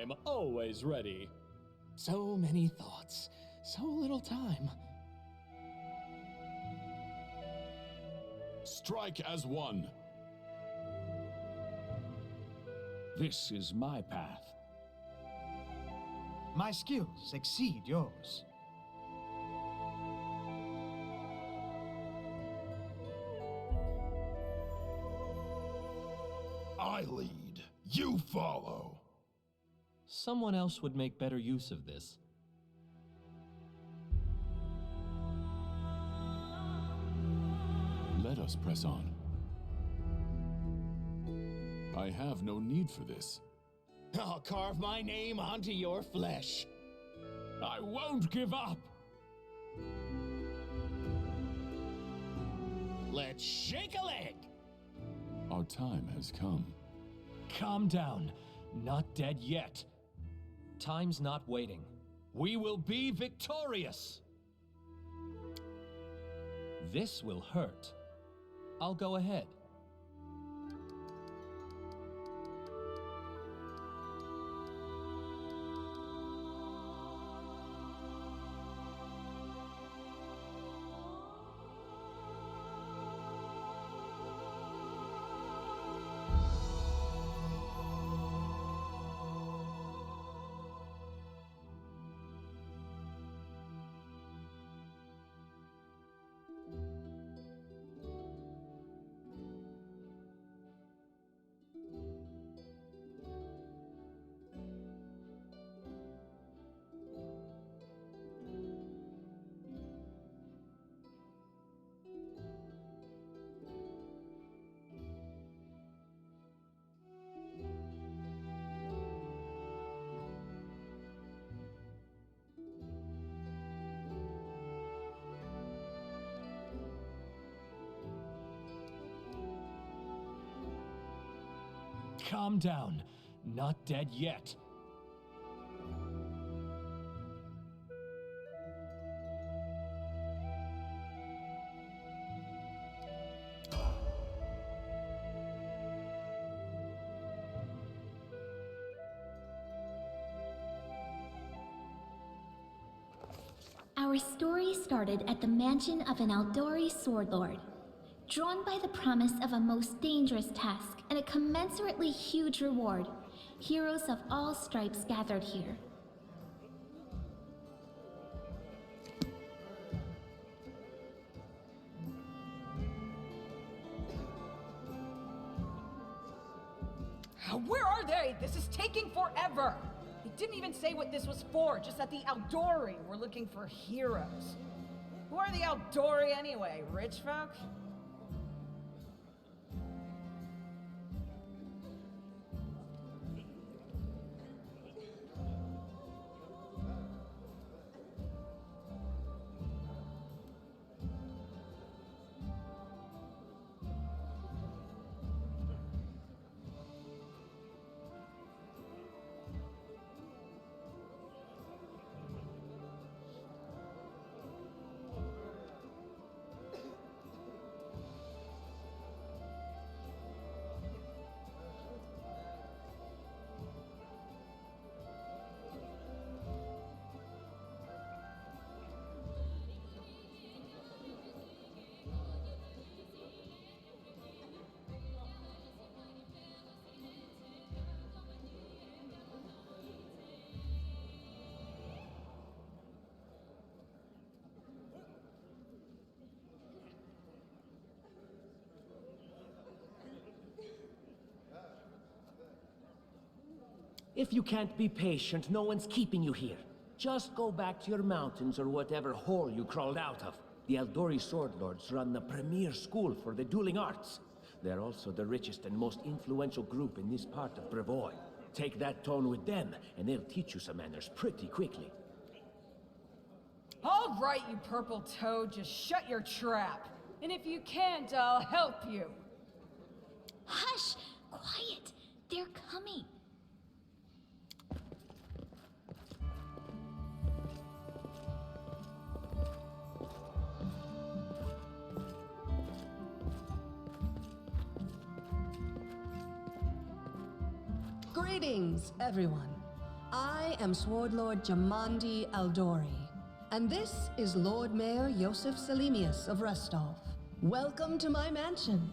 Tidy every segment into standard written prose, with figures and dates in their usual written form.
I'm always ready. So many thoughts, so little time. Strike as one. This is my path. My skills exceed yours. I lead, you follow. Someone else would make better use of this. Let us press on. I have no need for this. I'll carve my name onto your flesh. I won't give up! Let's shake a leg! Our time has come. Calm down. Not dead yet. Time's not waiting. We will be victorious! This will hurt. I'll go ahead. Calm down. Not dead yet. Our story started at the mansion of an Aldori sword lord. Drawn by the promise of a most dangerous task and a commensurately huge reward, heroes of all stripes gathered here. Where are they? This is taking forever! They didn't even say what this was for, just that the Aldori were looking for heroes. Who are the Aldori anyway? Rich folk? If you can't be patient, no one's keeping you here. Just go back to your mountains or whatever hole you crawled out of. The Aldori Sword Lords run the premier school for the dueling arts. They're also the richest and most influential group in this part of Brevoy. Take that tone with them, and they'll teach you some manners pretty quickly. All right, you purple toad, just shut your trap. And if you can't, I'll help you. Hush! Quiet! They're coming. Greetings, everyone. I am Sword Lord Jamandi Aldori, and this is Lord Mayor Yosef Selimius of Restov. Welcome to my mansion.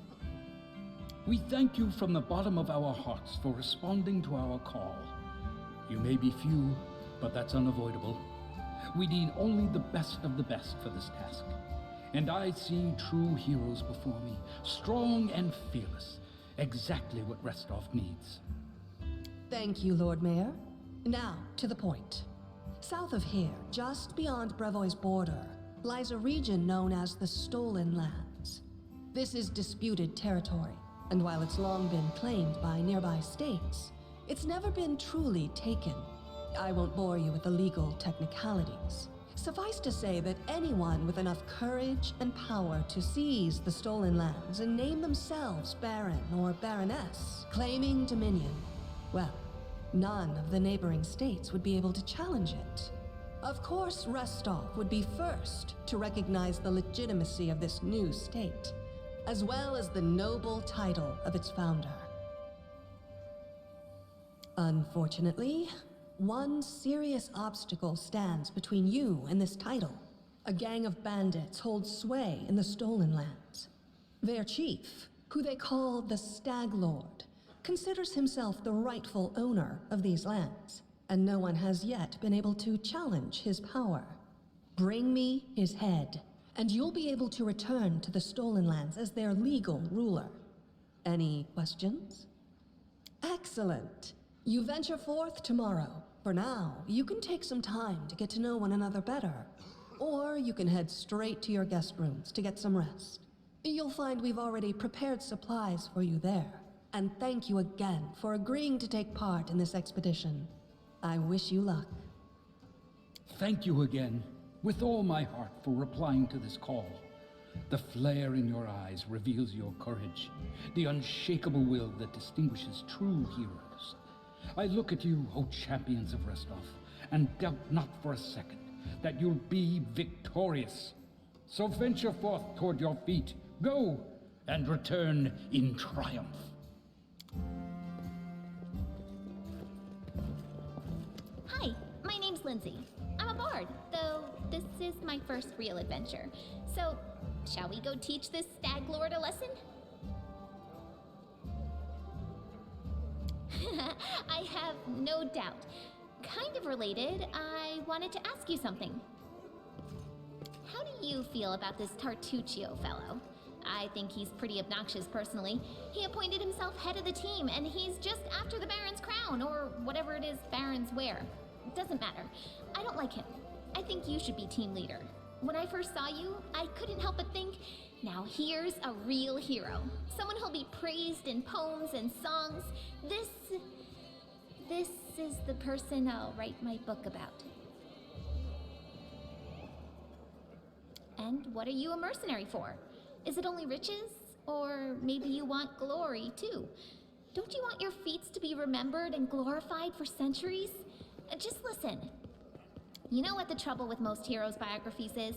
We thank you from the bottom of our hearts for responding to our call. You may be few, but that's unavoidable. We need only the best of the best for this task. And I see true heroes before me, strong and fearless, exactly what Restov needs. Thank you, Lord Mayor. Now, to the point. South of here, just beyond Brevoy's border, lies a region known as the Stolen Lands. This is disputed territory, and while it's long been claimed by nearby states, it's never been truly taken. I won't bore you with the legal technicalities. Suffice to say that anyone with enough courage and power to seize the Stolen Lands and name themselves Baron or Baroness, claiming dominion, well, none of the neighboring states would be able to challenge it. Of course, Restov would be first to recognize the legitimacy of this new state, as well as the noble title of its founder. Unfortunately, one serious obstacle stands between you and this title. A gang of bandits holds sway in the Stolen Lands. Their chief, who they call the Stag Lord, considers himself the rightful owner of these lands, and no one has yet been able to challenge his power. Bring me his head, and you'll be able to return to the Stolen Lands as their legal ruler. Any questions? Excellent. You venture forth tomorrow. For now, you can take some time to get to know one another better. Or you can head straight to your guest rooms to get some rest. You'll find we've already prepared supplies for you there. And thank you again for agreeing to take part in this expedition. I wish you luck. Thank you again, with all my heart, for replying to this call. The flare in your eyes reveals your courage, the unshakable will that distinguishes true heroes. I look at you, O champions of Restov, and doubt not for a second that you'll be victorious. So venture forth toward your feet, go, and return in triumph. Hi, my name's Lindsay. I'm a bard, though this is my first real adventure. So, shall we go teach this Stag Lord a lesson? I have no doubt. Kind of related, I wanted to ask you something. How do you feel about this Tartuccio fellow? I think he's pretty obnoxious personally. He appointed himself head of the team, and he's just after the Baron's crown, or whatever it is Barons wear. It doesn't matter. I don't like him. I think you should be team leader. When I first saw you, I couldn't help but think, now here's a real hero. Someone who'll be praised in poems and songs. This is the person I'll write my book about. And what are you a mercenary for? Is it only riches? Or maybe you want glory too? Don't you want your feats to be remembered and glorified for centuries? Just listen. You know what the trouble with most heroes' biographies is?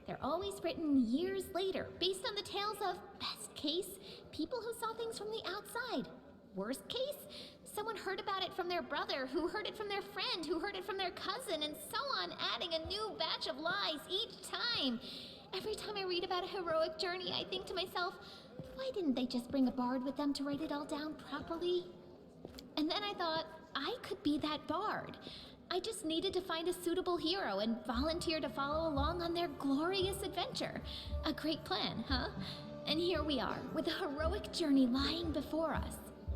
They're always written years later, based on the tales of, best case, people who saw things from the outside. Worst case, someone heard about it from their brother, who heard it from their friend, who heard it from their cousin, and so on, adding a new batch of lies each time. Every time I read about a heroic journey, I think to myself, why didn't they just bring a bard with them to write it all down properly? And then I thought, I could be that bard. I just needed to find a suitable hero and volunteer to follow along on their glorious adventure. A great plan, huh? And here we are, with a heroic journey lying before us.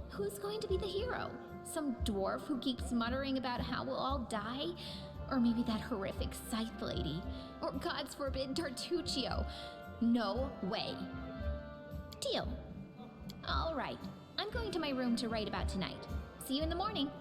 Who's going to be the hero? Some dwarf who keeps muttering about how we'll all die? Or maybe that horrific scythe lady? Or, God's forbid, Tartuccio? No way. Deal. All right, I'm going to my room to write about tonight. See you in the morning.